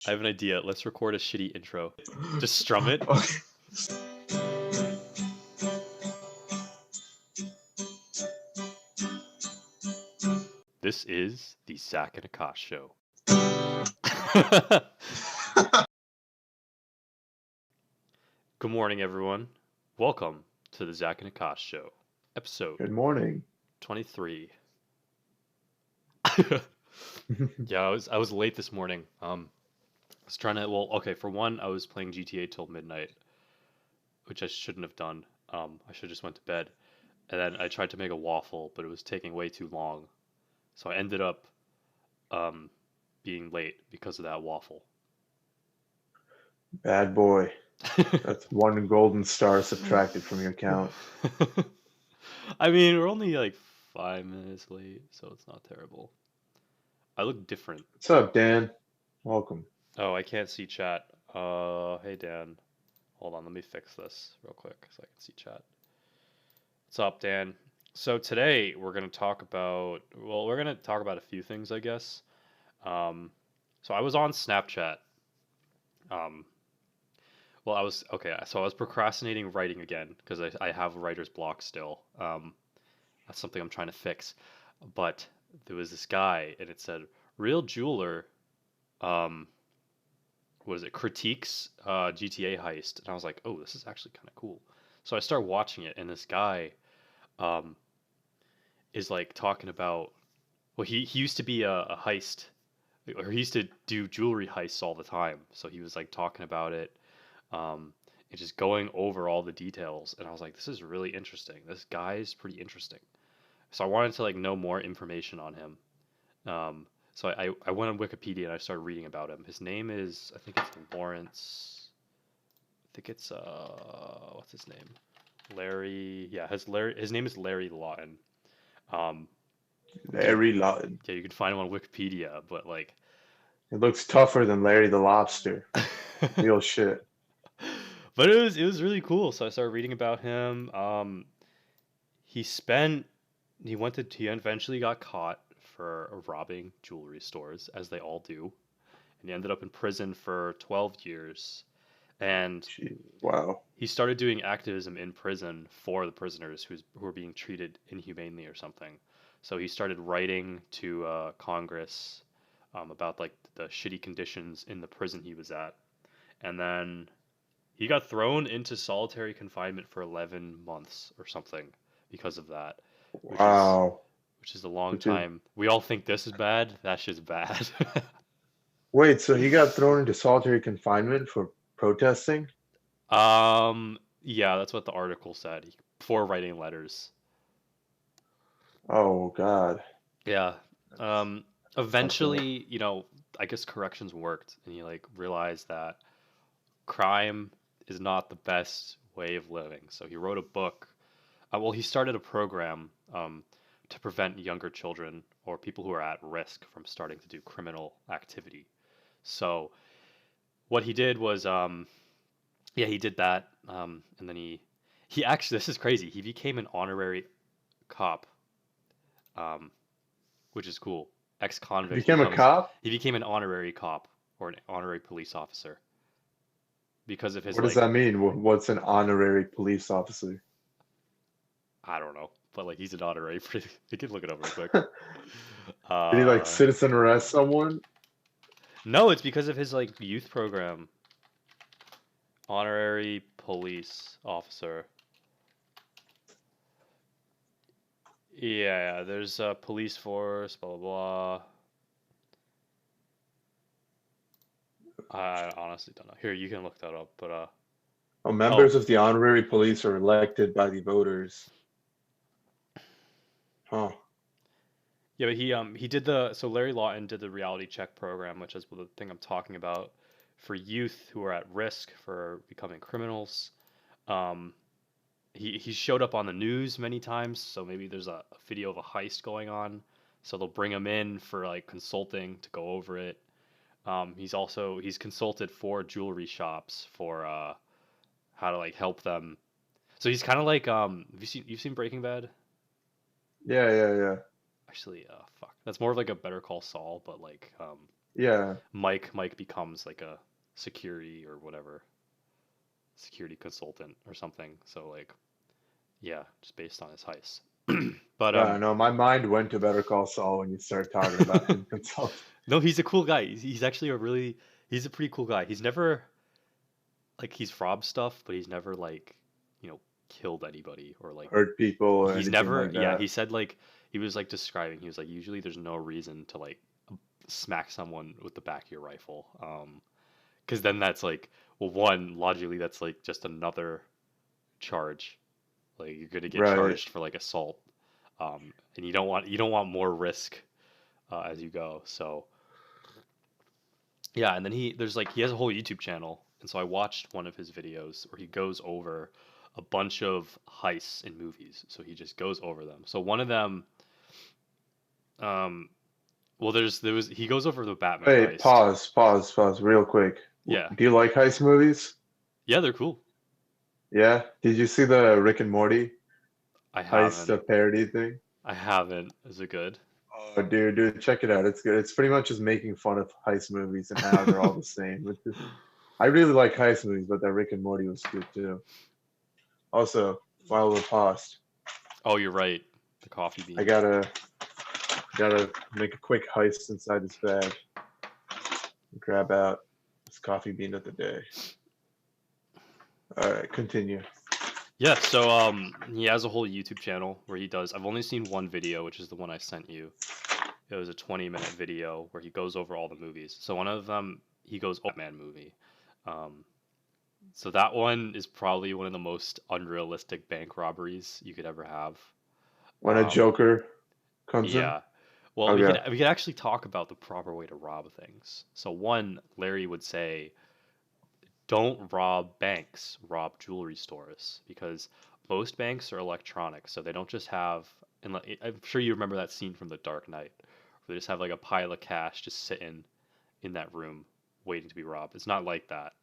I have an idea. Let's record a shitty intro. Just strum it. Okay. This is the Zach and Aakash show. Good morning, everyone. Welcome to the Zach and Aakash show, episode Good morning. 23. Yeah, I was late this morning. I was trying to. Well, okay. For one, I was playing GTA till midnight, which I shouldn't have done. I should just went to bed, and then I tried to make a waffle, but it was taking way too long, so I ended up um being late because of that waffle. Bad boy. That's one golden star subtracted from your count. I mean, we're only like 5 minutes late, so it's not terrible. I look different. What's up, Dan? Welcome. Oh, I can't see chat. Hey Dan. Hold on, let me fix this real quick so I can see chat. What's up, Dan? So today we're gonna talk about. Well, we're gonna talk about a few things, I guess. Um, so I was on Snapchat. Um, well, I was okay. So I was procrastinating writing again because I have writer's block still. That's something I'm trying to fix. But there was this guy, and it said, "Real jeweler, um, what is it? Critiques GTA heist." And I was like, "Oh, this is actually kind of cool." So I started watching it, and this guy, um, is like talking about. Well, he used to be a heist, or he used to do jewelry heists all the time. So he was like talking about it, um, and just going over all the details. And I was like, "This is really interesting. This guy is pretty interesting." So I wanted to like know more information on him. So I went on Wikipedia and I started reading about him. His name is, I think it's Lawrence. I think it's what's his name? Larry. Yeah, his name is Larry Lawton. Um, yeah, Larry Lawton. yeah, you can find him on Wikipedia, but like, It looks tougher than Larry the Lobster. Real shit. but it was really cool. So I started reading about him. He spent he eventually got caught for robbing jewelry stores, as they all do, and he ended up in prison for 12 years. And Gee, wow. he started doing activism in prison for the prisoners who were being treated inhumanely or something. So he started writing to Congress about like the shitty conditions in the prison he was at, and then he got thrown into solitary confinement for 11 months or something because of that, which is Wow. which is a long Which is time. We all think this is bad. That shit's bad. Wait, so he got thrown into solitary confinement for protesting? Yeah, that's what the article said. Before writing letters. Oh God. Yeah. That's Um, fucked up. Eventually, I guess corrections worked, and he like realized that crime is not the best way of living. So he wrote a book. Well, he started a program to prevent younger children or people who are at risk from starting to do criminal activity. So what he did was, yeah, he did that, and then he actually, this is crazy. He became an honorary cop, um, which is cool. He Ex-convict became a becomes cop? he became an honorary cop or an honorary police officer because of his What does like, that mean? What's an honorary police officer? I don't know, but like he's an honorary. You can look it up real quick. Did he like Uh, citizen arrest someone? no, it's because of his like youth program. Honorary police officer. Yeah, there's a police force, blah blah blah. I honestly don't know. Here, you can look that up, but Oh, oh, members of the honorary police are elected by the voters. Huh. yeah, but he did so Larry Lawton did the reality check program, which is the thing I'm talking about for youth who are at risk for becoming criminals. Um, he showed up on the news many times, so maybe there's a video of a heist going on, so they'll bring him in for like consulting to go over it. He's consulted for jewelry shops for how to like help them. So he's kind of like have you've seen Breaking Bad? Yeah, yeah, yeah, Actually, fuck. That's more of like a Better Call Saul, but like yeah. Mike becomes like a security or whatever, security consultant or something. So like yeah, just based on his heist. But Yeah, no, my mind went to Better Call Saul when you started talking about him consulting. no, he's a cool guy. He's actually he's a pretty cool guy. He's never like he's robbed stuff, but he's never like, you know, killed anybody or like Hurt people or he's anything never like yeah, that. he said like he was like describing, he was like usually there's no reason to like smack someone with the back of your rifle. Because then that's like, well, one, logically that's like just another charge. Like you're gonna get Right. charged for like assault. And you don't want more risk as you go. So yeah, and then there's like he has a whole YouTube channel, and so I watched one of his videos where he goes over a bunch of heists in movies. So he just goes over them. So one of them, um, well, there was he goes over the Batman Wait, heist. pause, real quick. Yeah, Do you like heist movies? yeah, they're cool. Yeah. Did you see the Rick and Morty I heist haven't, parody thing? I haven't. Is it good? Oh, dude, check it out. It's good. It's pretty much just making fun of heist movies and how they're all the same. I really like heist movies, but that Rick and Morty was good too. Also, while we're paused, Oh, you're right. The coffee I bean. gotta make a quick heist inside this bag. Grab out this coffee bean of the day. All right, continue. Yeah, so he has a whole YouTube channel where he does. I've only seen one video, which is the one I sent you. It was a 20-minute video where he goes over all the movies. So one of them he goes Batman movie. Um, so that one is probably one of the most unrealistic bank robberies you could ever have. When a Um, Joker comes in, yeah. Well, okay. we could actually talk about the proper way to rob things. So one, Larry would say don't rob banks, rob jewelry stores because most banks are electronic, so they don't just have. And I'm sure you remember that scene from The Dark Knight, where they just have like a pile of cash just sitting in that room waiting to be robbed. It's not like that.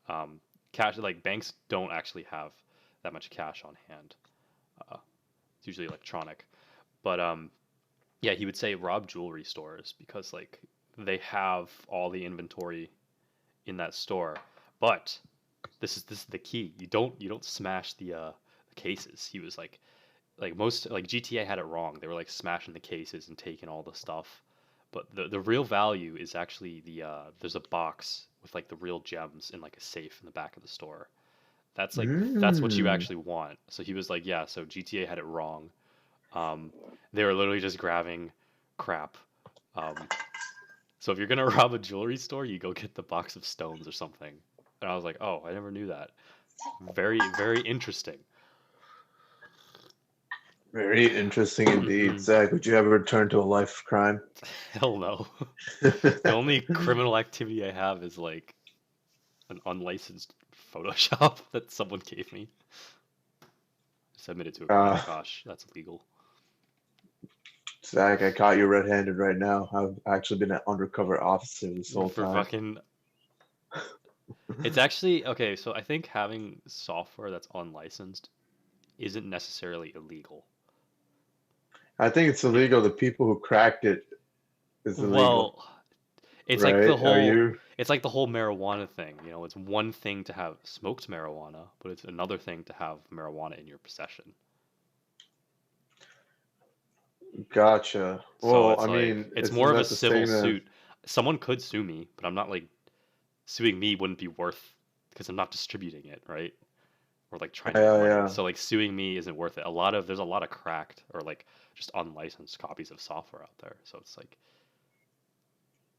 Cash like banks don't actually have that much cash on hand. Uh, it's usually electronic. But yeah, he would say rob jewelry stores because like they have all the inventory in that store, but this is the key. You don't smash the cases. He was like most like GTA had it wrong. They were like smashing the cases and taking all the stuff. But the real value is actually there's a box with like the real gems in like a safe in the back of the store. That's what you Mm. actually want. So he was like, yeah, so GTA had it wrong. Um, they were literally just grabbing crap. Um, so if you're gonna rob a jewelry store, you go get the box of stones or something. And I was like, oh, I never knew that. Very interesting. Very interesting indeed. Hmm. Zach, would you ever return to a life of crime? Hell no. The only criminal activity I have is like an unlicensed Photoshop that someone gave me. Submitted to a crime. uh, Gosh, that's illegal. Zach, I caught you red-handed right now. I've actually been an undercover officer this whole For time. fucking. It's actually okay. So I think having software that's unlicensed isn't necessarily illegal. I think it's It, illegal. The people who cracked it is illegal, well, it's like right? Are you? the whole marijuana thing. You know, it's one thing to have smoked marijuana, but it's another thing to have marijuana in your possession. Gotcha. So Well, it's I like mean, it's isn't more of a that the civil same as? suit. Someone could sue me, but I'm not like suing me wouldn't be worth because I'm not distributing it, right? Or like trying to get Yeah, money. yeah. So like suing me isn't worth it. There's a lot of cracked or like just unlicensed copies of software out there. So it's like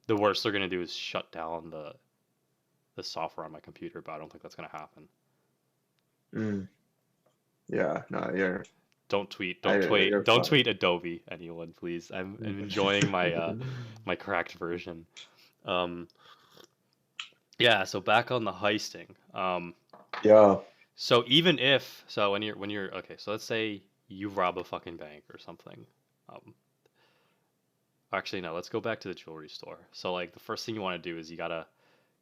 the worst they're gonna do is shut down the software on my computer, but I don't think that's gonna happen. Mm, yeah. No, you're Don't fine. tweet Adobe, anyone, please. I'm enjoying my my cracked version. Um, yeah. So back on the heisting. Yeah. So even if so when you're okay, so let's say you rob a fucking bank or something. Um, actually no, let's go back to the jewelry store. So like the first thing you want to do is you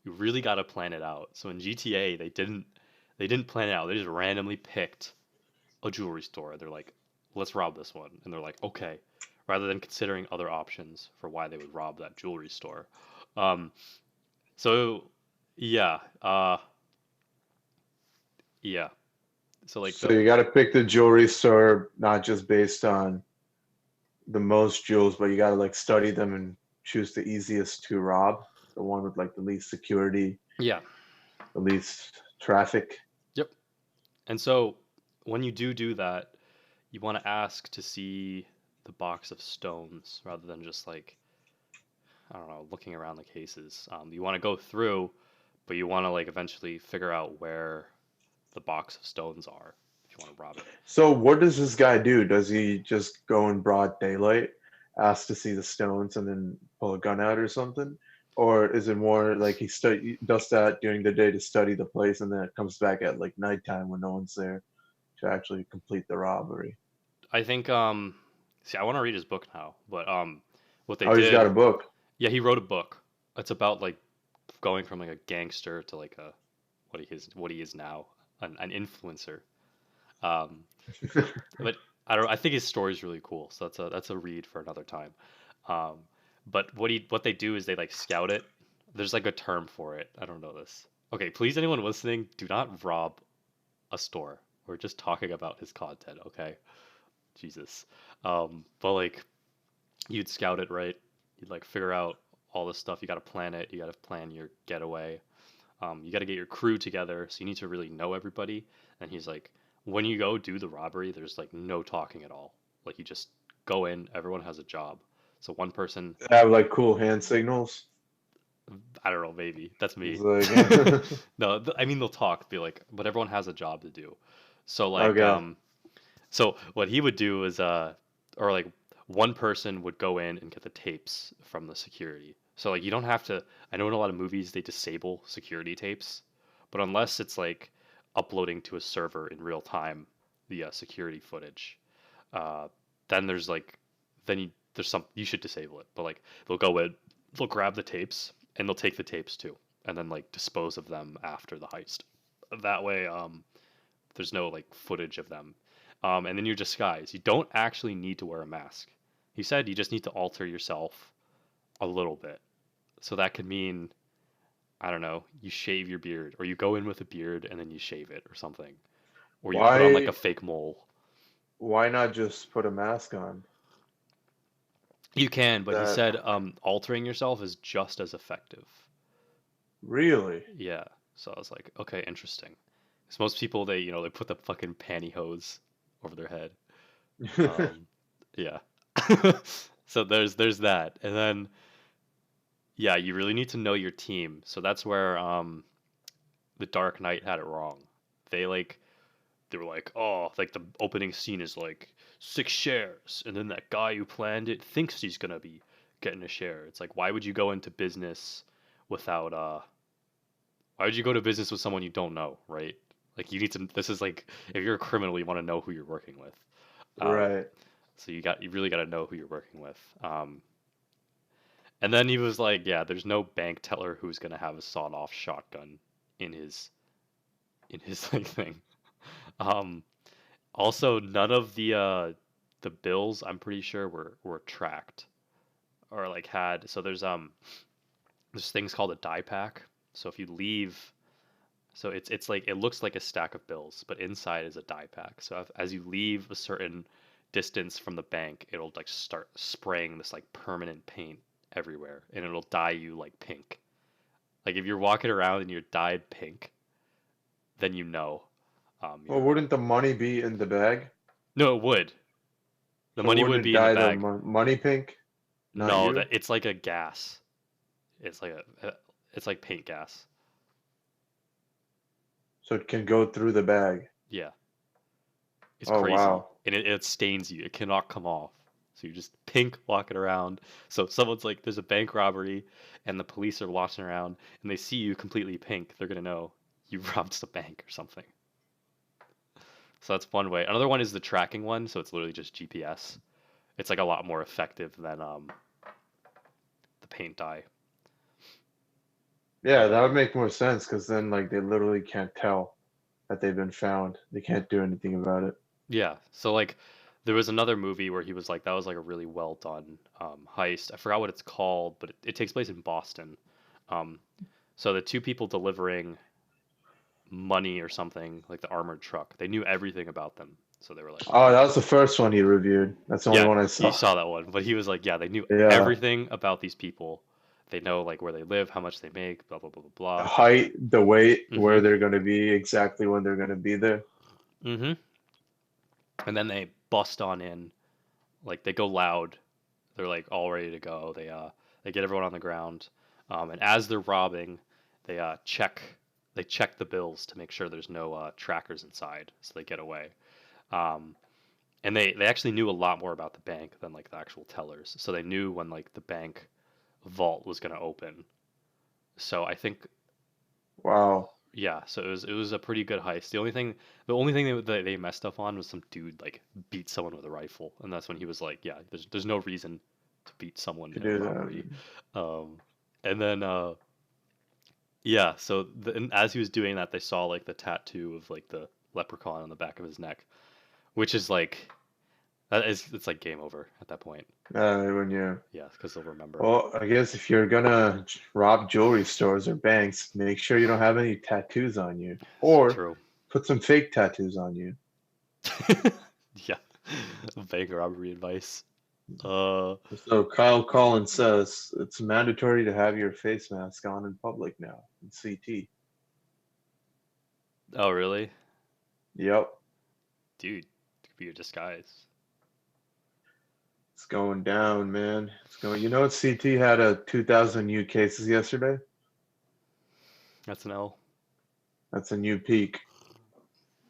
really gotta plan it out. So in GTA they didn't plan it out. They just randomly picked a jewelry store. They're like, let's rob this one, and they're like, okay, rather than considering other options for why they would rob that jewelry store. Um, so yeah, yeah. So like So you got to pick the jewelry store not just based on the most jewels, but you got to like study them and choose the easiest to rob, the one with like the least security, yeah, the least traffic. yep. And so when you do that, you want to ask to see the box of stones rather than just like, I don't know, looking around the cases. You want to go through, but you want to like eventually figure out where the box of stones are if you want to rob it. So what does this guy do? Does he just go in broad daylight, ask to see the stones, and then pull a gun out or something? Or is it more like he does that during the day to study the place, and then it comes back at like nighttime when no one's there to actually complete the robbery? I think see, I want to read his book now, but what they Oh, he's got a did, book. yeah, he wrote a book. It's about like going from like a gangster to like a what he is now, an influencer. Um, but I don't. I think his story is really cool. So that's a read for another time. Um, but what they do is they like scout it. There's like a term for it. I don't know this. Okay, please, anyone listening, do not rob a store. We're just talking about his content. Okay, Jesus. But like you'd scout it, right? You'd like figure out all this stuff. You got to plan it. You got to plan your getaway. You got to get your crew together, so you need to really know everybody. And he's like, when you go do the robbery, there's like no talking at all. Like you just go in, everyone has a job. So one person, Have like cool hand signals. I don't know, maybe that's It's me. like, No, I mean they'll talk, be like, but everyone has a job to do. So like, okay. so what he would do is, or like one person would go in and get the tapes from the security. So like you don't have to. I know in a lot of movies they disable security tapes, but unless it's like uploading to a server in real time, the security footage, uh, then there's like, there's some you should disable it. But like they'll go in, they'll grab the tapes and they'll take the tapes too, and then like dispose of them after the heist. That way, there's no like footage of them. And then your disguise. You don't actually need to wear a mask. He said you just need to alter yourself a little bit. So that could mean, I don't know, you shave your beard, or you go in with a beard and then you shave it or something. Or you put on like a Why fake mole. why not just put a mask on? You can, but he That said altering yourself is just as effective. really? Yeah. So I was like, okay, interesting. Because most people, they put the fucking pantyhose over their head. Um, yeah. So there's that, and then yeah, you really need to know your team. So that's where the Dark Knight had it wrong. They like they were like, oh, like the opening scene is like 6 shares, and then that guy who planned it thinks he's gonna be getting a share. It's like, why would you go into business without why would you go to business with someone you don't know, right? Like you need to. This is like if you're a criminal, you want to know who you're working with. Um, Right. so you really got to know who you're working with. And then he was like, yeah, there's no bank teller who's gonna have a sawed-off shotgun in his like thing. Um, Also, none of the bills I'm pretty sure were tracked or like had. So there's things called a die pack. So if you leave, so it's like it looks like a stack of bills, but inside is a die pack. So as you leave a certain distance from the bank, it'll like start spraying this like permanent paint everywhere, and it'll dye you like pink. Like if you're walking around and you're dyed pink, then you know Well, you're wouldn't the money be in the bag? no, it would. The So money wouldn't would it be in the dye the bag. money pink, not No, you? that it's like a gas. It's like it's like paint gas. So it can go through the bag. Yeah, it's Oh crazy, wow. and it stains you. It cannot come off. So you're just pink walking around. So if someone's like, there's a bank robbery, and the police are watching around, and they see you completely pink, they're gonna know you robbed the bank or something. So that's one way. Another one is the tracking one. So it's literally just GPS. It's like a lot more effective than the paint dye. Yeah, But that would make more sense because then like they literally can't tell that they've been found. They can't do anything about it. Yeah. So like there was another movie where he was like that was like a really well done heist. I forgot what it's called, but it takes place in Boston. Um, so the two people delivering money or something, like the armored truck, they knew everything about them. So they were like, Oh, that was the first one you reviewed. That's the only yeah, one I you saw. saw that one, but he was like, yeah, they knew Yeah. everything about these people. They know like where they live, how much they make, blah blah blah The blah height, the weight, blah. where they're going to be, exactly when they're going to be there. Mm-hmm. And then they bust on in, like they go loud. They're like all ready to go. They get everyone on the ground, and as they're robbing, they check the bills to make sure there's no trackers inside, so they get away. Um, and they actually knew a lot more about the bank than like the actual tellers, so they knew when like the bank vault was gonna open. So I think Wow. yeah, so it was a pretty good heist. The only thing they messed up on was some dude like beat someone with a rifle, and that's when he was like, yeah, there's no reason to beat someone To in a do that. robbery. Um, and then yeah, so and as he was doing that, they saw like the tattoo of like the leprechaun on the back of his neck, which is like it's like game over at that point. When you Yeah, because they'll remember. Well, I guess if you're gonna rob jewelry stores or banks, make sure you don't have any tattoos on you, It's or true. put some fake tattoos on you. Yeah, bank robbery advice. Uh, So Kyle Collins says it's mandatory to have your face mask on in public now in CT. oh really? Yep, Dude, it could be your disguise. it's going down, man. It's going. You know what? CT had a 2,000 new cases yesterday. That's an L. That's a new peak.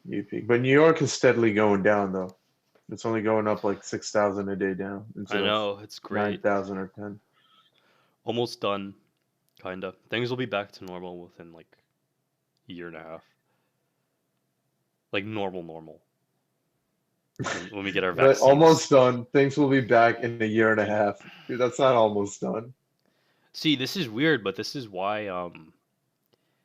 New peak. But New York is steadily going down, though. It's only going up like 6,000 a day down I instead of know, it's great. 9,000 or 10. Almost done, kinda. Things will be back to normal within like a year and a half. Like normal. When we get our But vaccines. almost done. Things will be back in a year and a half. Dude, that's not almost done. See, this is weird, but this is why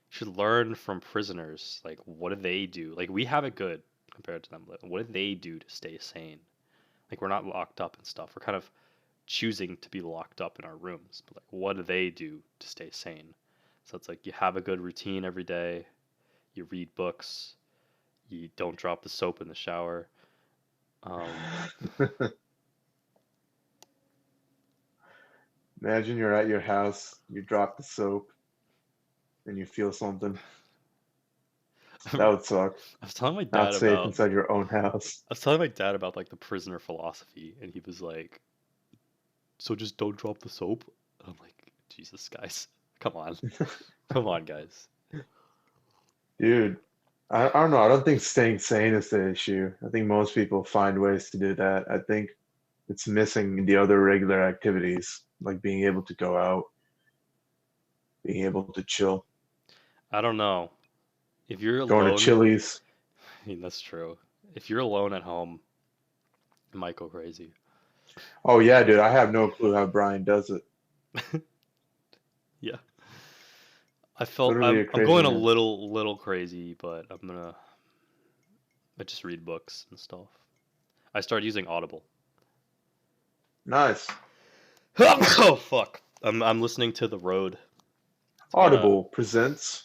should learn from prisoners. Like what do they do? Like we have it good compared to them. But what do they do to stay sane? Like we're not locked up and stuff. We're kind of choosing to be locked up in our rooms. But like what do they do to stay sane? So it's like you have a good routine every day, you read books, you don't drop the soap in the shower. Um, Imagine you're at your house, you drop the soap, and you feel something. I That would suck. was telling my Not dad safe about inside your own house. I was telling my dad about like the prisoner philosophy, and he was like, "So just don't drop the soap." I'm like, "Jesus, guys, come on, come on, guys." Dude, I don't know. I don't think staying sane is the issue. I think most people find ways to do that. I think it's missing the other regular activities, like being able to go out, being able to chill, I don't know. If you're going to alone, Chili's. I mean that's true. If you're alone at home, it might go crazy. Oh yeah, dude, I have no clue how Brian does it. Yeah, I felt Literally I'm a I'm crazy going a man. little crazy, but I just read books and stuff. I started using Audible. Nice. Oh fuck! I'm listening to The Road. It's about a Audible presents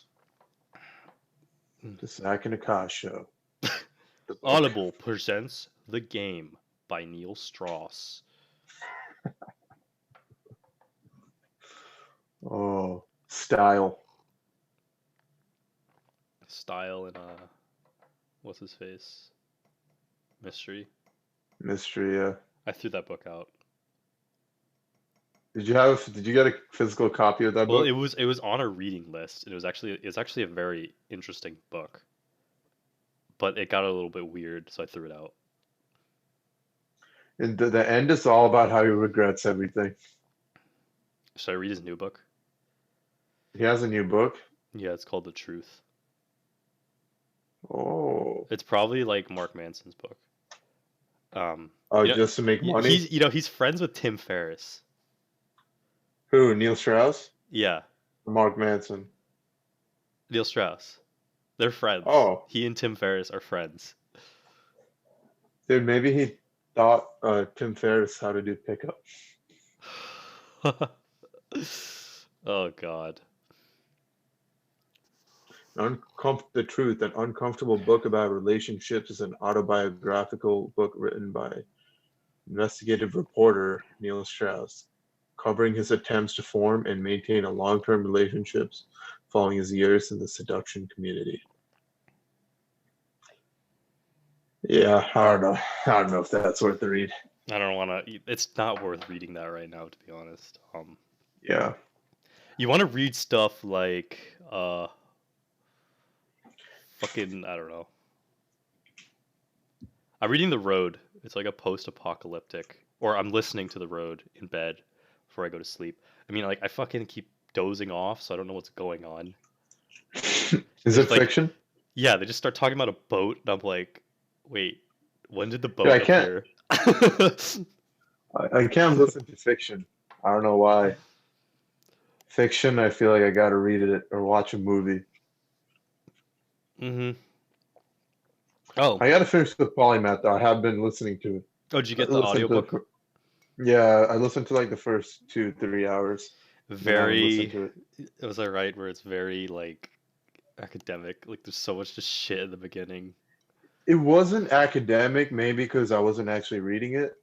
the Zach and Akash show. The book. Audible presents The Game by Neil Strauss. Oh, style, Style and what's his face? Mystery. mystery. I threw that book out. Did you get a physical copy of that Well, book? it was on a reading list. It's actually a very interesting book, but it got a little bit weird, so I threw it out. And the end is all about how he regrets everything. Should I read his new book? He has a new book. Yeah, it's called The Truth. Oh, It's probably like Mark Manson's book. Um, oh, you know, just to make money? he's friends with Tim Ferriss. Who? Neil Strauss? Yeah, Or Mark Manson? Neil Strauss. They're friends. Oh, He and Tim Ferriss are friends. Dude, maybe he taught Tim Ferriss how to do pickup. Oh God. The Truth, an uncomfortable book about relationships, is an autobiographical book written by investigative reporter Neil Strauss, covering his attempts to form and maintain a long-term relationships following his years in the seduction community. Yeah, I don't know if that's worth the read. I don't want to. It's not worth reading that right now, to be honest. Yeah. You want to read stuff like fucking I don't know. I'm reading The Road. It's like a post-apocalyptic, or I'm listening to The Road in bed before I go to sleep. I mean, like I fucking keep dozing off, so I don't know what's going on. Is There's it like, fiction? yeah, they just start talking about a boat, and I'm like, wait, when did the Yeah, boat I get can't. here? I can't listen to fiction. I don't know why. Fiction, I feel like I gotta read it or watch a movie. Mm-hmm. Oh, I gotta finish the Polymath though. I have been listening to it. oh, did you I get the listened to audiobook? yeah, I listened to like the first 2, 3 hours. Then I haven't listened Very, to it. was I right? Where it's very like academic. Like there's so much just shit in the beginning. It wasn't academic, maybe because I wasn't actually reading it.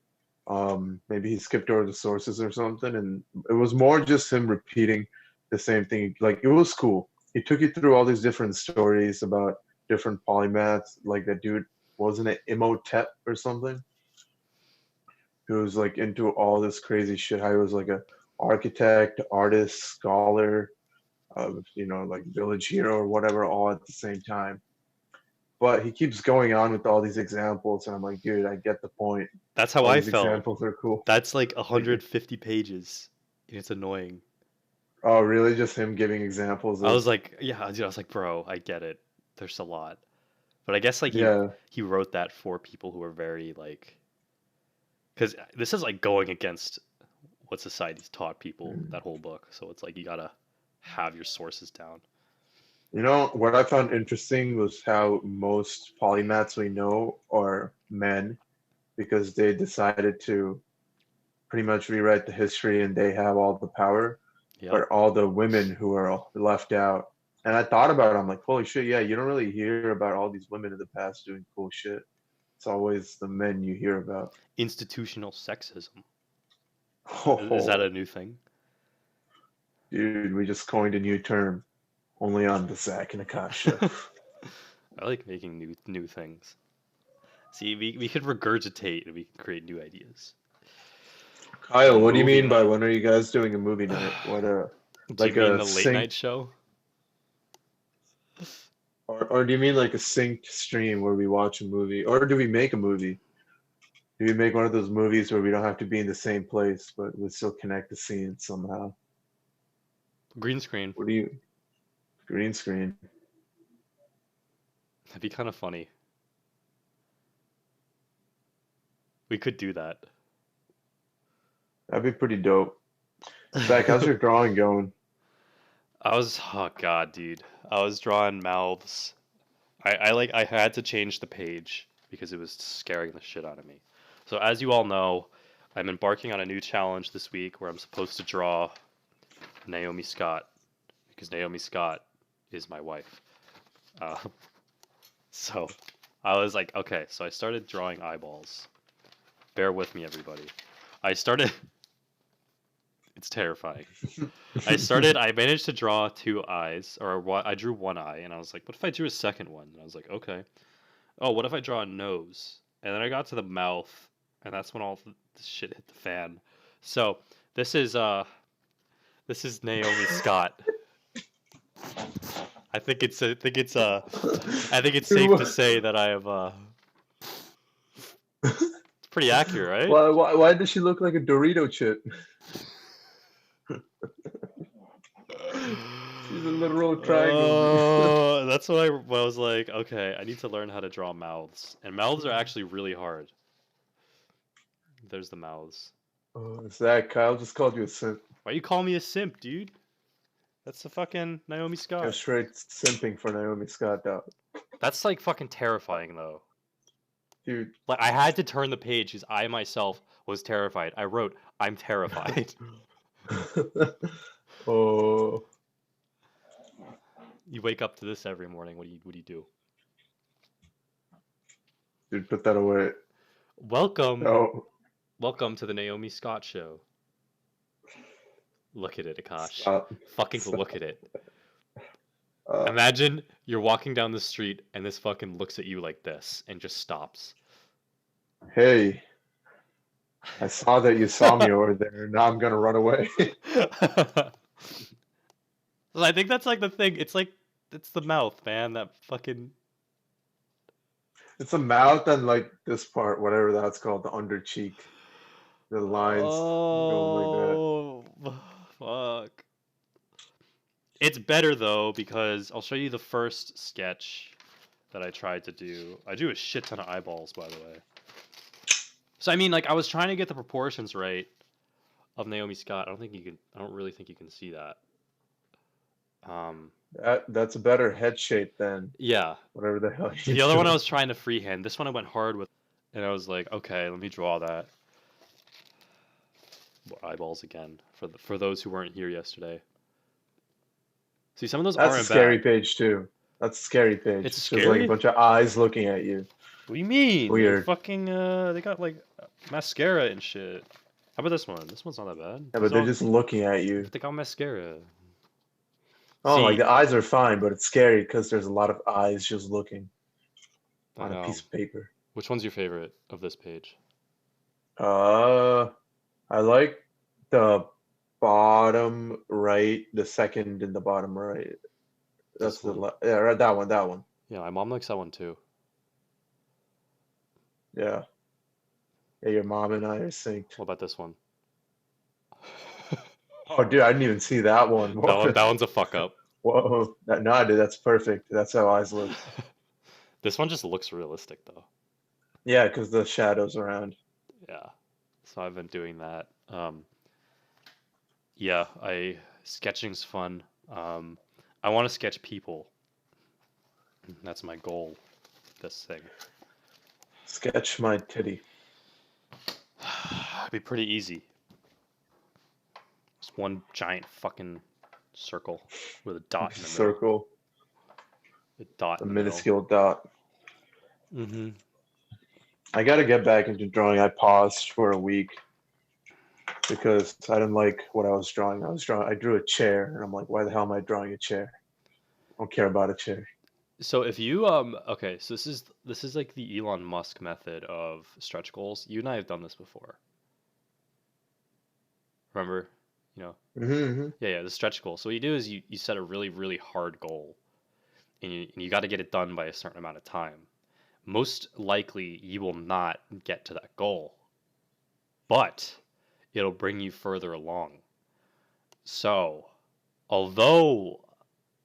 Maybe he skipped over the sources or something, and it was more just him repeating the same thing. Like it was cool. He took you through all these different stories about different polymaths. Like that dude wasn't it Imhotep or something? Who was like into all this crazy shit. How he was like a architect, artist, scholar, like village hero or whatever, all at the same time. But he keeps going on with all these examples, and I'm like, dude, I get the point. That's how All I these felt. examples are cool. That's like Like, 150 pages. And it's annoying. oh, really? Just him giving examples I of, was like, yeah, dude, I was like, bro, I get it. There's a lot. But I guess like yeah. he wrote that for people who are very like, because this is like going against what society's taught people, that whole book. So it's like you gotta have your sources down. You know, what I found interesting was how most polymaths we know are men because they decided to pretty much rewrite the history and they have all the power, Yep. but all the women who are left out. And I thought about it, I'm like, holy shit, yeah, you don't really hear about all these women in the past doing cool shit. It's always the men you hear about. Institutional sexism. Is that a Oh, new thing? dude, we just coined a new term only on the Zach and Akash show. I like making new things. See, we could regurgitate and we can create new ideas. Kyle, what do you Movie mean by night. when are you guys doing a movie night? What Do you like mean a the late sync night show? or do you mean like a synced stream where we watch a movie? Or do we make a movie? Do we make one of those movies where we don't have to be in the same place, but we still connect the scenes somehow? Green screen. What do you green screen? That'd be kind of funny. We could do that. That'd be pretty dope. Zach, how's your drawing going? Oh god, dude. I was drawing mouths. I had to change the page because it was scaring the shit out of me. So as you all know, I'm embarking on a new challenge this week where I'm supposed to draw Naomi Scott because Naomi Scott is my wife. Uh, so I was like, okay, so I started drawing eyeballs. Bear with me, everybody. I started. It's terrifying. I managed to draw two eyes, or I drew one eye, and I was like, what if I drew a second one? And I was like, okay. Oh, what if I draw a nose? And then I got to the mouth, and that's when all the shit hit the fan. So this is Naomi Scott. I think it's safe to say that I have it's pretty accurate, right? why does she look like a Dorito chip? She's a literal triangle, dude. Oh, that's what I was like, okay, I need to learn how to draw mouths. And mouths are actually really hard. There's the mouths. Oh, Zach, Kyle just called you a simp. Why you call me a simp, dude? That's the fucking Naomi You're Scott. straight simping for Naomi Scott, dog. That's like fucking terrifying though. Dude. Like I had to turn the page because I myself was terrified. I wrote, "I'm terrified." Oh, You wake up to this every morning. What do you do? dude, put that away. Welcome, No, welcome to the Naomi Scott show. Look at it, Akash. stop. Fucking look Stop. at it. Uh, Imagine you're walking down the street and this fucking looks at you like this and just stops. hey, I saw that you saw me over there. Now I'm gonna run away. So I think that's like the thing. It's like it's the mouth, man. That fucking It's a mouth and like this part, whatever that's called, the under cheek, the lines going like that. oh fuck. It's better though because I'll show you the first sketch that I tried to do. I do a shit ton of eyeballs, by the way. So I mean, like I was trying to get the proportions right of Naomi Scott. I don't think you can. I don't really think you can see that. Um, That's a better head shape than yeah. whatever the hell So you're the other one I doing. was trying to freehand. This one I went hard with, and I was like, okay, let me draw that. Eyeballs again for those who weren't here yesterday. See, some of those That's a aren't scary bad. page too. That's a scary page. It's It's just like a scary. bunch of eyes looking at you. What do you mean? They Weird. fucking they got like mascara and shit. How about this one? This one's not that bad. Yeah, These but they're all, just looking at you. but they got mascara. Oh, like See, the eyes are fine, but it's scary because there's a lot of eyes just looking I on a know. piece of paper. Which one's your favorite of this page? Uh, I like the bottom right, the second in the bottom right. That's This the one. yeah, right, that one, that one. Yeah, my mom likes that one too. Yeah, yeah. Your mom and I are synced. What about this one? Oh, dude, I didn't even see that one. That one's a fuck up. Whoa, no, dude, that's perfect. That's how eyes look. This one just looks realistic though. Yeah, because the shadows around. Yeah. So I've been doing that. Yeah, I sketching's fun. I want to sketch people. That's my goal. This thing. Sketch my titty. It'd be pretty easy. Just one giant fucking circle with a dot in the middle. Circle, A dot a in the middle. minuscule dot. Mm-hmm. I got to get back into drawing. I paused for a week because I didn't like what I was drawing. I drew a chair, and I'm like, why the hell am I drawing a chair? I don't care about a chair. So if you okay, so this is like the Elon Musk method of stretch goals. You and I have done this before. Remember? You know. Mm-hmm. Yeah, the stretch goal. So what you do is you set a really, really hard goal and you got to get it done by a certain amount of time. Most likely you will not get to that goal, but it'll bring you further along. So, although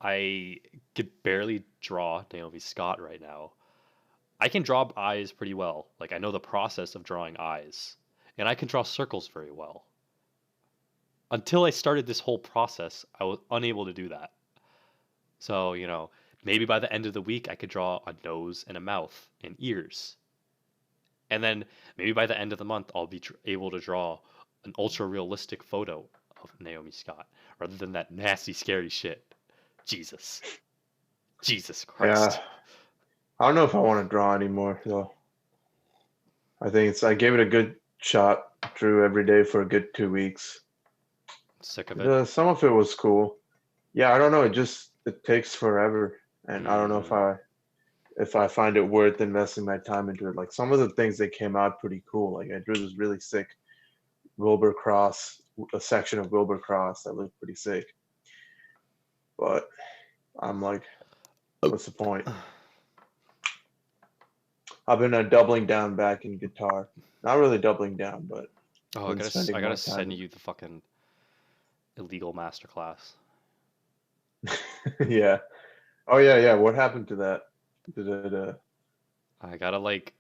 I could barely draw Naomi Scott right now, I can draw eyes pretty well. Like I know the process of drawing eyes, and I can draw circles very well. Until I started this whole process, I was unable to do that. So, maybe by the end of the week, I could draw a nose and a mouth and ears. And then maybe by the end of the month, I'll be able to draw an ultra realistic photo of Naomi Scott rather than that nasty, scary shit. Jesus. Jesus Yeah, Christ. I don't know if I want to draw anymore though. I gave it a good shot. Drew every day for a good 2 weeks. Sick of it. Some of it was cool. Yeah, I don't know. It takes forever, and I don't know Mm. if I find it worth investing my time into it. Like some of the things that came out pretty cool. Like I drew this really sick Wilbur Cross, a section of Wilbur Cross that looked pretty sick. But I'm like, what's the point? I've been doubling down back in guitar. Not really doubling down, but Oh, I've been I spending gotta more time send in you the fucking illegal masterclass. it. Yeah. Oh yeah, yeah. What happened to that? Did it I gotta like,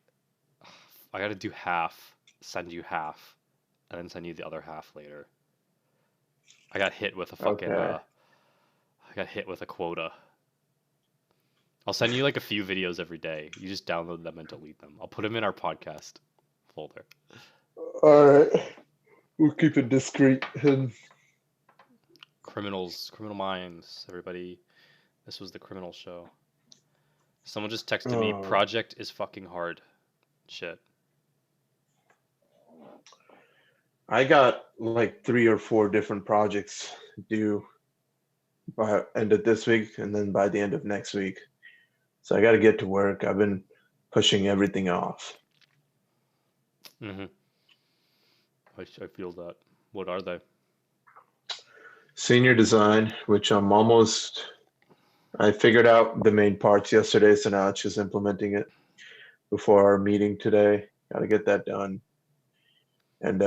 I gotta do half, send you half, and then send you the other half later. I got hit with a fucking okay. I got hit with a quota. I'll send you like a few videos every day. You just download them and delete them. I'll put them in our podcast folder. All right, we'll keep it discreet. Criminals, Criminal Minds, everybody. This was the criminal show. Someone just texted me, Oh, project is fucking hard. Shit. I got like 3 or 4 different projects due by end of this week and then by the end of next week. So I got to get to work. I've been pushing everything off. Mm-hmm. I feel that. What are they? Senior design, which I figured out the main parts yesterday, so now it's just implementing it before our meeting today. Got to get that done. And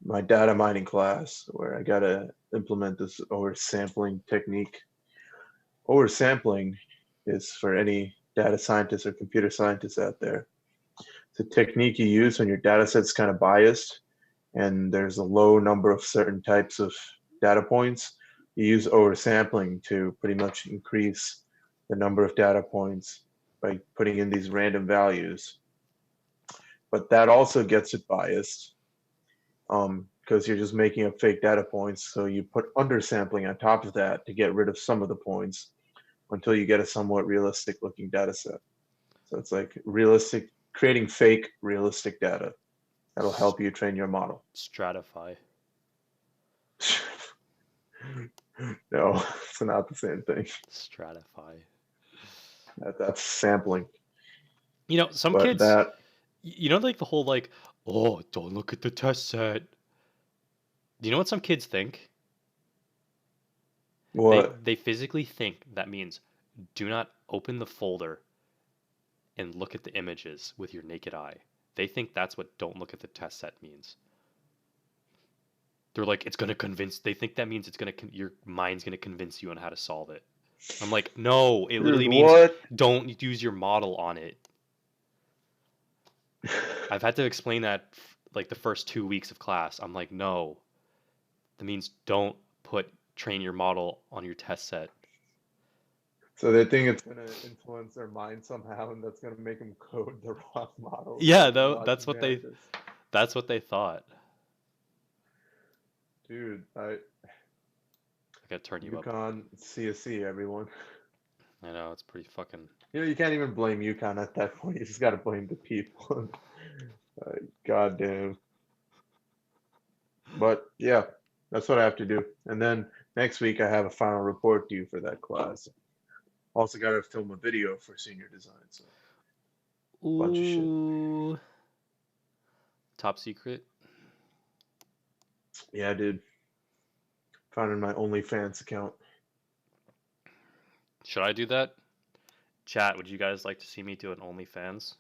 my data mining class, where I got to implement this oversampling technique. Oversampling is for any data scientists or computer scientists out there. It's a technique you use when your data set's kind of biased and there's a low number of certain types of data points. You use oversampling to pretty much increase the number of data points by putting in these random values. But that also gets it biased because you're just making up fake data points. So you put undersampling on top of that to get rid of some of the points until you get a somewhat realistic looking data set. So it's like creating fake realistic data. That'll help you train your model. Stratify. No, it's not the same thing. Stratify. That's sampling. You know, some But kids, that you know, like the whole like, oh, don't look at the test set. Do you know what some kids think? what? They physically think that means do not open the folder and look at the images with your naked eye. They think that's what don't look at the test set means. They're like, it's gonna convince. They think that means your mind's gonna convince you on how to solve it. I'm like, no, it Dude, literally means what? don't use your model on it. I've had to explain that like the first 2 weeks of class. I'm like, no, that means don't train your model on your test set. So they think it's gonna influence their mind somehow, and that's gonna make them code the wrong models Yeah, with the though logic behind this. that's what they thought. Dude, I gotta turn you up. UConn CSC, everyone. I know it's pretty fucking. You can't even blame UConn at that point. You just gotta blame the people. Goddamn. But yeah, that's what I have to do. And then next week I have a final report due for that class. Also got to film a video for senior design. So bunch of shit. Ooh. Top secret. Yeah, dude. Found in my OnlyFans account. Should I do that? Chat, would you guys like to see me do an OnlyFans?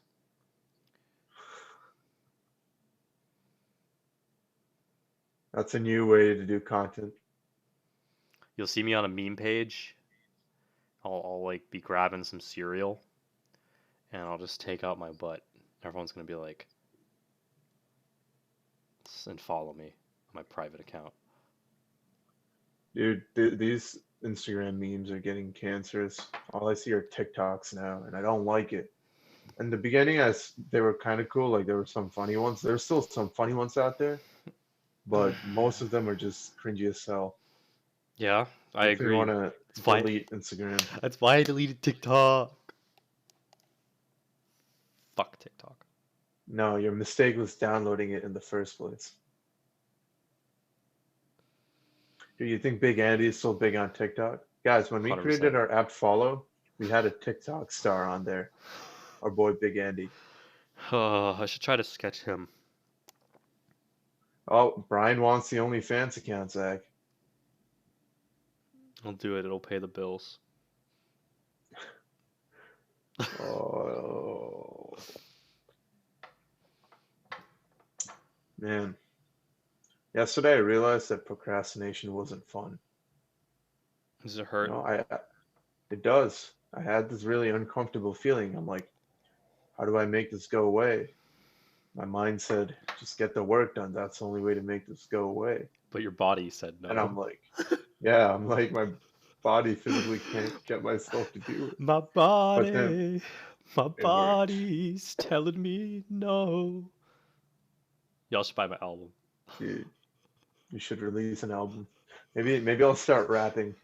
That's a new way to do content. You'll see me on a meme page. I'll like be grabbing some cereal and I'll just take out my butt. Everyone's gonna be like, and follow me on my private account. Dude, these Instagram memes are getting cancerous. All I see are TikToks now, and I don't like it. In the beginning, they were kind of cool. Like there were some funny ones. There's still some funny ones out there, but most of them are just cringy as hell. Yeah, I Makes me agree. want to delete Instagram. That's why I deleted TikTok. Fuck TikTok. No, your mistake was downloading it in the first place. Do you think Big Andy is still big on TikTok? Guys, when we 100%. created our app Follow, we had a TikTok star on there. Our boy Big Andy. I should try to sketch him. Oh, Brian wants the OnlyFans account, Zach. I'll do it. It'll pay the bills. Oh, man. Yesterday I realized that procrastination wasn't fun. Does it hurt? It does. I had this really uncomfortable feeling. I'm like, how do I make this go away? My mind said, just get the work done. That's the only way to make this go away. But your body said no. And I'm like, yeah, I'm like, body physically can't get myself to do it. My But then body, my it worked. body's telling me no. Y'all should buy my album. You, you should release an album. Maybe I'll start rapping.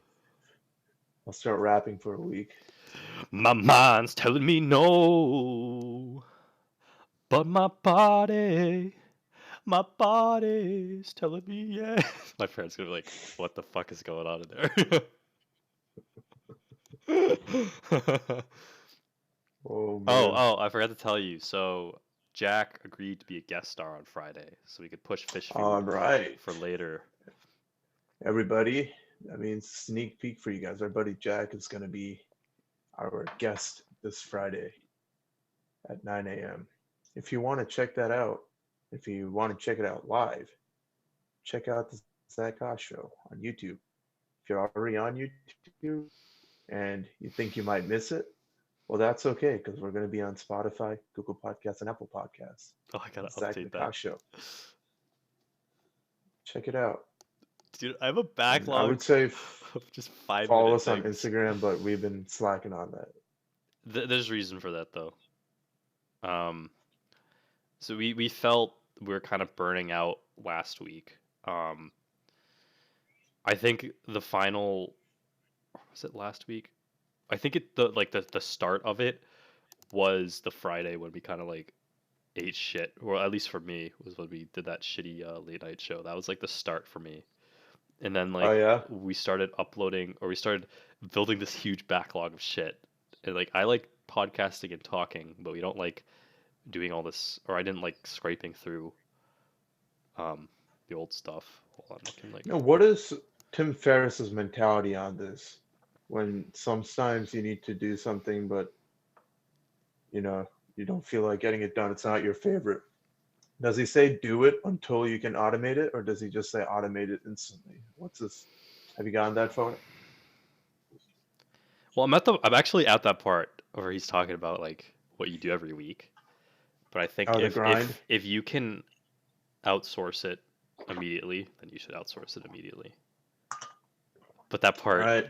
I'll start rapping for a week. My mind's telling me no, but my body's telling me yes. My parents gonna be like, "What the fuck is going on in there?" Oh Oh, man. oh, I forgot to tell you. So Jack agreed to be a guest star on Friday, so we could push Fish All Food right. for later. Everybody, that means sneak peek for you guys. Our buddy Jack is going to be our guest this Friday at 9 a.m. If you want to check that out, if you want to check it out live, check out the Aakash show on YouTube. If you're already on YouTube and you think you might miss it, well, that's okay because we're going to be on Spotify, Google Podcasts, and Apple Podcasts. Oh, I gotta Zach update that. Aakash show. Check it out. Dude, I have a And I would backlog say of just 5 follow minute us on things. Instagram, but we've been slacking on that. There's reason for that though. Um, so we felt we were kind of burning out last week. Um, I think the final was it last week? I think the start of it was the Friday when we kind of like ate shit, or at least for me was when we did that shitty late night show. That was like the start for me, and then Oh like yeah, we started uploading, or we started building this huge backlog of shit. And like I like podcasting and talking, but we don't like doing all this, or I didn't like scraping through um the old stuff. Hold on, I can like. now, what is Tim Ferriss's mentality on this? When sometimes you need to do something, but you know you don't feel like getting it done. It's not your favorite. Does he say do it until you can automate it, or does he just say automate it instantly? What's this? Have you gotten that far? Well, I'm actually at that part where he's talking about like what you do every week. But I think Oh, the grind. if you can outsource it immediately, then you should outsource it immediately. But that All part, right,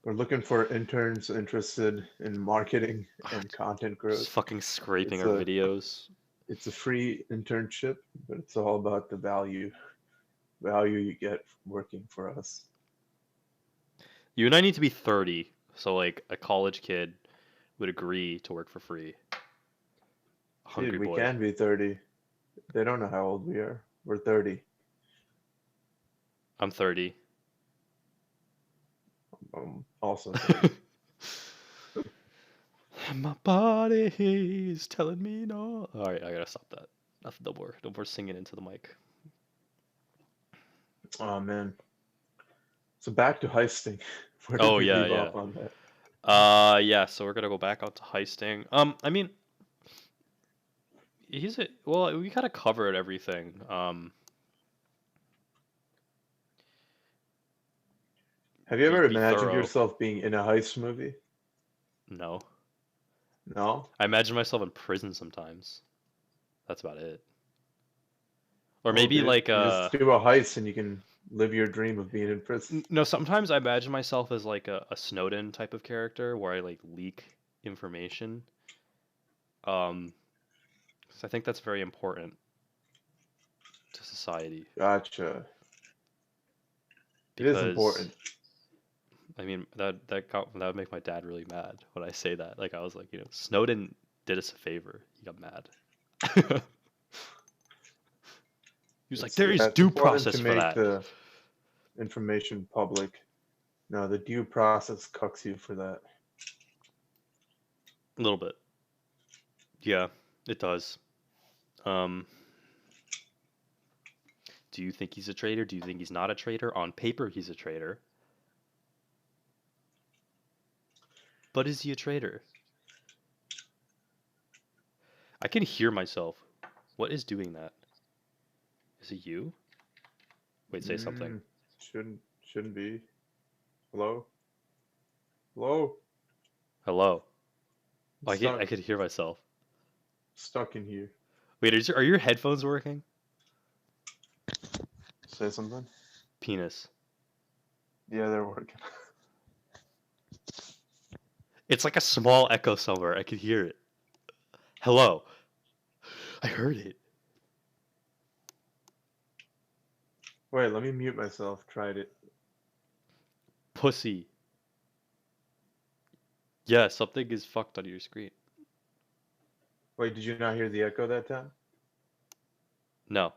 we're looking for interns interested in marketing and content just growth. fucking scraping It's our a videos. it's a free internship, but it's all about the value you get working for us. You and I need to be 30, so like a college kid would agree to work for free. Dude, Hungry we boy. can be 30. They don't know how old we are. We're 30. I'm 30. Also 30. My body is telling me no. All right, I gotta stop that. No more singing into the mic. Oh man. So back to heisting. Where did Oh we yeah, leave yeah. off on that? Yeah. So we're gonna go back out to heisting. I mean, well. We kind of covered everything. Have you ever Be imagined thorough. yourself being in a heist movie? No, No? I imagine myself in prison sometimes. That's about it. Or Well, maybe dude, like you just do a heist and you can live your dream of being in prison. no. Sometimes I imagine myself as like a Snowden type of character where I like leak information. 'Cause I think that's very important to society Gotcha. It is because important. I mean that would make my dad really mad when I say that. Like I was like, Snowden did us a favor. He got mad. He was like, It's there is yeah, it's due important to process for make that. the information public. No, the due process cucks you for that. A little bit. Yeah, it does. Um, do you think he's a traitor? Do you think he's not a traitor? On paper, he's a traitor. But is he a traitor? I can hear myself. What is doing that? Is it you? Wait, say something. Mm, shouldn't be. Hello? Hello? Hello. I'm Oh, I stuck could hear myself. stuck in here. Wait, are your headphones working? Say something. Penis. Yeah, they're working. It's like a small echo somewhere. I could hear it. Hello. I heard it. Wait, let me mute myself. Tried it. Pussy. Yeah, something is fucked on your screen. Wait, did you not hear the echo that time? No.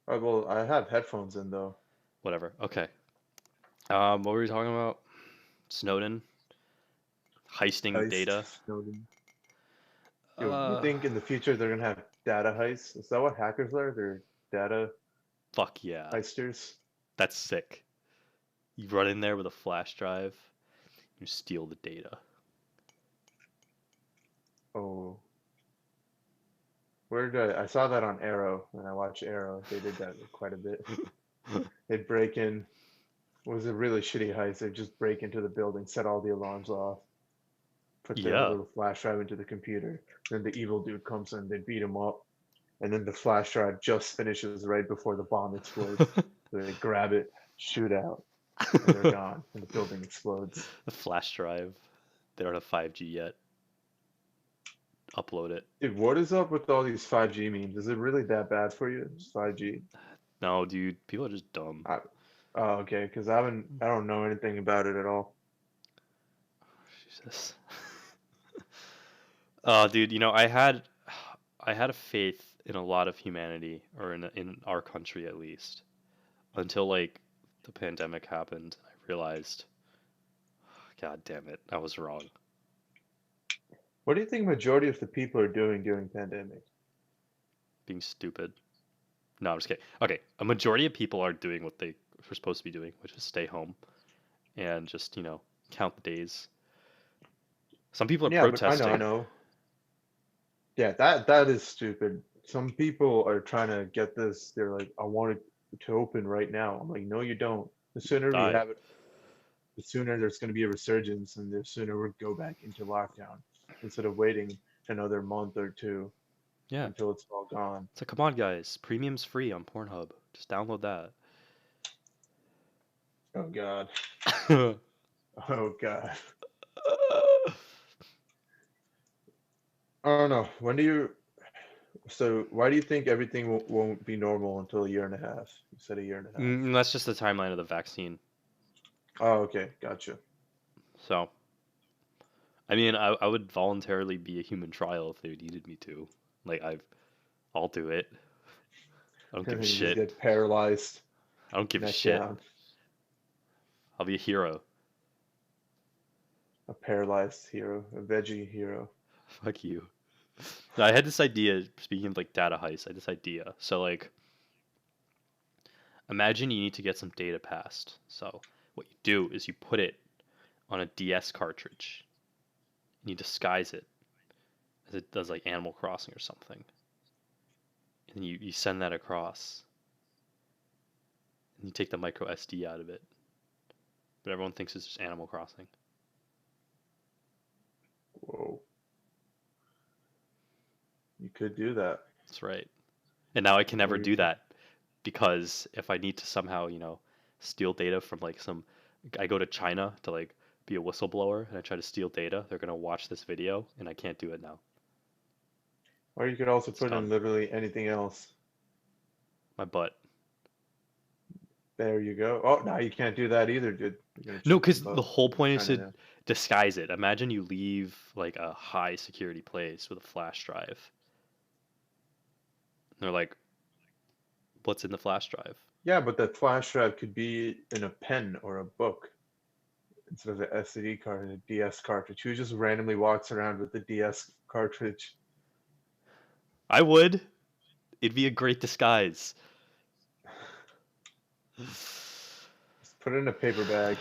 Oh, well, I have headphones in though. Whatever. Okay. What were we talking about? Snowden heisting Heist, data. Snowden. Yo, you Uh, think in the future they're gonna have data heists? Is that what hackers are? They're data fuck yeah. heisters? That's sick. You run in there with a flash drive, you steal the data. Oh, where did I saw that on Arrow when I watched Arrow. They did that quite a bit. They'd break in. It was a really shitty heist. They'd just break into the building, set all the alarms off, put the Yeah. little flash drive into the computer. Then the evil dude comes in, they beat him up, and then the flash drive just finishes right before the bomb explodes. So they grab it, shoot out, and they're gone, and the building explodes. The flash drive. They don't have 5G yet. Upload it. Dude, what is up with all these 5G memes? Is it really that bad for you? It's 5G? No, dude, people are just dumb. Oh, okay, because I don't know anything about it at all. Jesus. Dude, I had a faith in a lot of humanity, or in our country at least, until like the pandemic happened. I realized, God damn it, I was wrong. What do you think majority of the people are doing during pandemic? Being stupid. No, I'm just kidding. Okay, a majority of people are doing what they were supposed to be doing, which is stay home and just, count the days. Some people are Yeah, but I protesting. know. Yeah, that is stupid. Some people are trying to get this. They're like, I want it to open right now. I'm like, no, you don't. The sooner we Die. have it, the sooner there's going to be a resurgence, and the sooner we go back into lockdown instead of waiting another month or two Yeah. until it's all gone. It's like, come on, guys. Premium's free on Pornhub. Just download that. Oh God. Oh God. I don't know. When do you? So why do you think everything won't be normal until a year and a half? You said a year and a half. That's just the timeline of the vaccine. Oh, okay, gotcha. So, I mean, I would voluntarily be a human trial if they needed me to. Like, I'll do it. I don't And give a then you just shit. get paralyzed, I don't give a neck shit. down, I'll be a hero. a paralyzed hero, a veggie hero. Fuck you. No, I had this idea, speaking of like data heist, I had this idea. So, like, imagine you need to get some data passed. So, what you do is you put it on a DS cartridge and you disguise it as it does like Animal Crossing or something. And you send that across and you take the micro SD out of it. But everyone thinks it's just Animal Crossing. Whoa, you could do that. That's right. And now I can What never do you do think? that because if I need to somehow, steal data from I go to China to like be a whistleblower and I try to steal data, they're gonna watch this video and I can't do it now. Or you could also It's put in done. literally anything else. My butt. There you go. Oh, now you can't do that either, dude. You're gonna No, check your because the butt whole in point is China to now. disguise it. Imagine you leave like a high security place with a flash drive. And they're like, "What's in the flash drive?" Yeah, but that flash drive could be in a pen or a book instead of an SD card and a DS cartridge. Who just randomly walks around with the DS cartridge? I would. It'd be a great disguise. Just put it in a paper bag.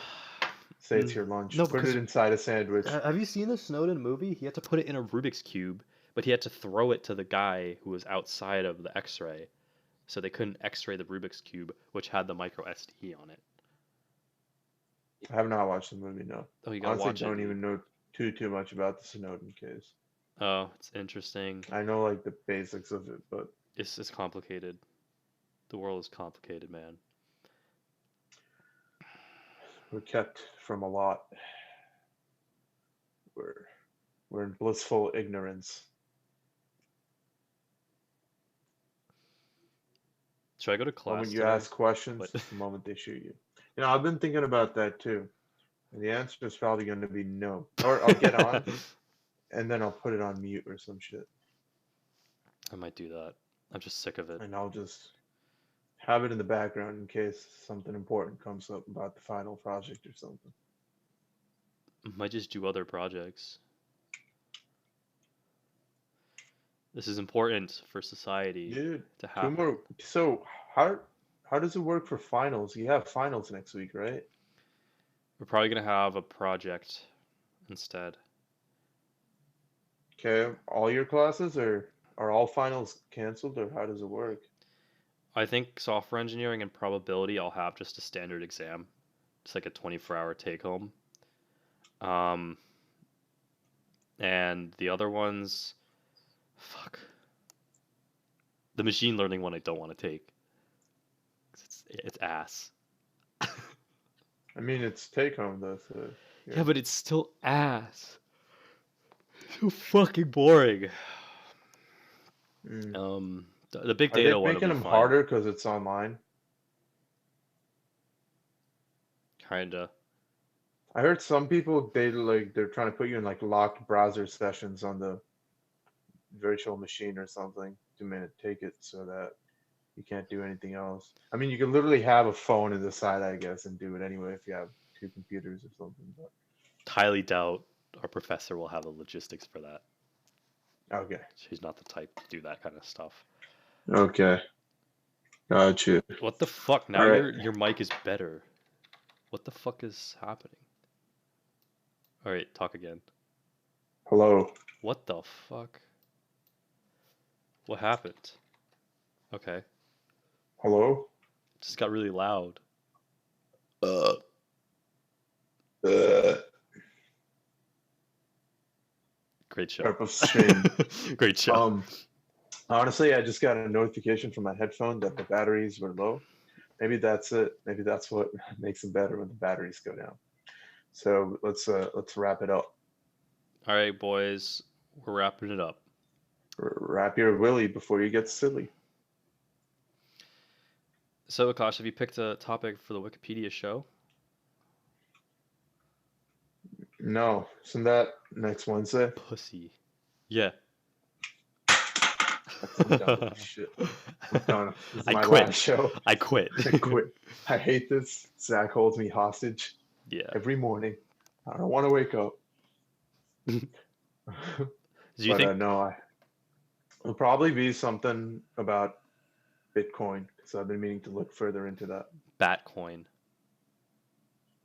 Say it's your lunch. No, Put it because inside a sandwich. have you seen the Snowden movie? He had to put it in a Rubik's cube, but he had to throw it to the guy who was outside of the X-ray, so they couldn't X-ray the Rubik's cube, which had the micro SD on it. I have not watched the movie, no. Oh, you gotta Honestly, watch it, don't dude. even know too much about the Snowden case. Oh, it's interesting. I know like the basics of it, but It's complicated. The world is complicated, man. We're kept from a lot. We're we're in blissful ignorance. Should I go to The moment class you today? ask questions, What? it's the moment they shoot you. You know, I've been thinking about that too. And the answer is probably going to be no. Or I'll get on and then I'll put it on mute or some shit. I might do that. I'm just sick of it. And I'll just have it in the background in case something important comes up about the final project or something. I might just do other projects. This is important for society Dude, to two happen. more. So how does it work for finals? You have finals next week, right? We're probably gonna have a project instead. Okay, all your classes or are all finals canceled or how does it work? I think software engineering and probability I'll have just a standard exam. It's like a 24-hour take home. Um, and the other ones, fuck. The machine learning one I don't want to take. 'Cause it's ass. I mean, it's take home though, so Yeah, yeah. but it's still ass. So fucking boring. Mm. The big Are they data one will making be them fine. harder because it's online? Kinda. I heard some people they're trying to put you in like locked browser sessions on the virtual machine or something to take it so that you can't do anything else. I mean, you could literally have a phone in the side, I guess, and do it anyway if you have two computers or something. But Highly doubt our professor will have the logistics for that. okay, She's not the type to do that kind of stuff. okay, got you. What the fuck? Now All right. your mic is better. What the fuck is happening? All right, talk again. Hello. What the fuck? What happened? Okay, Hello. just got really loud. Uh. Uh. Great show. Type of stream. Great show. Honestly, I just got a notification from my headphone that the batteries were low. Maybe that's it. Maybe that's what makes them better when the batteries go down. So let's wrap it up. All right, boys, we're wrapping it up. Wrap your willy before you get silly. So, Akash, have you picked a topic for the Wikipedia show? No, isn't that next Wednesday? Pussy. Yeah. I'm done with this shit. I'm done. This is I my quit. last show. I quit. I quit. I hate this. Zach holds me hostage Yeah. every morning. I don't want to wake up. Do you But think no, it'll probably be something about Bitcoin because I've been meaning to look further into that. Batcoin?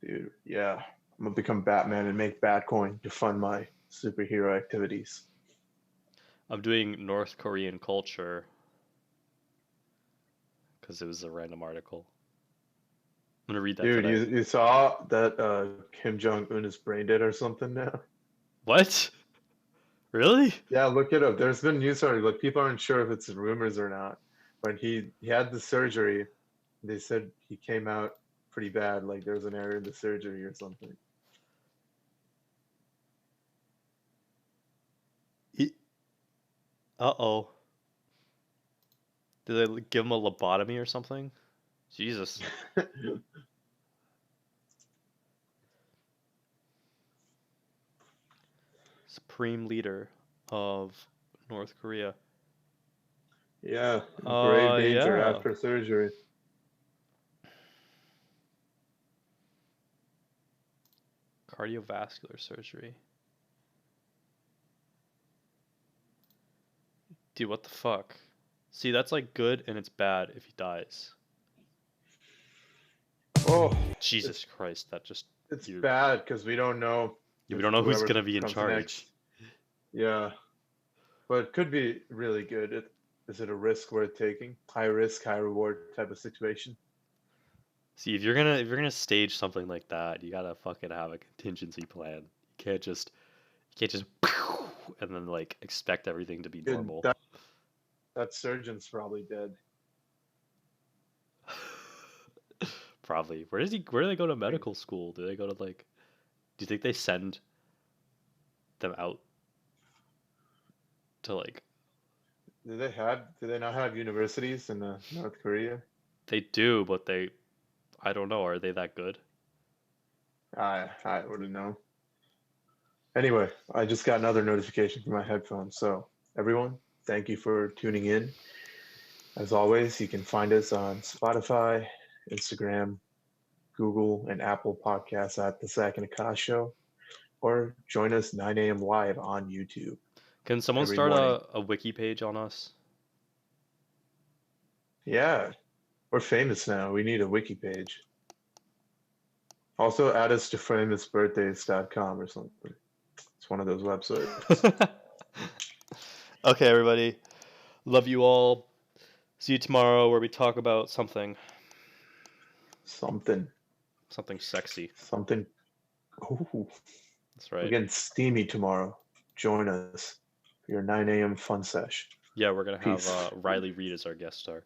Dude, yeah. I'm gonna become Batman and make Batcoin to fund my superhero activities. I'm doing North Korean culture because it was a random article. I'm gonna read that Dude, today. you saw that Kim Jong Un is brain dead or something now? What? Really? Yeah, look it up. There's been news already. Like people aren't sure if it's rumors or not. But he had the surgery. They said he came out pretty bad. Like there was an error in the surgery or something. Uh-oh. Did they give him a lobotomy or something? Jesus. Supreme leader of North Korea. Yeah, grave danger Yeah. after surgery. Cardiovascular surgery. Dude, what the fuck? See, that's like good and it's bad if he dies. Oh, Jesus it's Christ, that just it's you bad because we don't know we if don't know who's whoever gonna be in comes charge. next. Yeah, but it could be really good. Is it a risk worth taking? High risk, high reward type of situation. See, if you're gonna stage something like that, you gotta fucking have a contingency plan. You can't just and then like expect everything to be Dude, normal. that surgeon's probably dead. Probably. Where do they go to medical school? Do they go to like? Do you think they send them out to like? Do they not have universities in North Korea? They do, but I don't know. Are they that good? I wouldn't know. Anyway, I just got another notification from my headphones. So everyone, thank you for tuning in. As always, you can find us on Spotify, Instagram, Google, and Apple Podcasts at The Zach and Akash Show, or join us 9 a.m. live on YouTube Can someone every start morning. a wiki page on us? Yeah, we're famous now. We need a wiki page. Also, add us to famousbirthdays.com or something. It's one of those websites. Okay, everybody. Love you all. See you tomorrow where we talk about Something, something sexy. something. Ooh, That's we're right. getting steamy tomorrow. Join us for your 9 a.m. fun sesh. Yeah, we're gonna have Peace. Riley Reed as our guest star.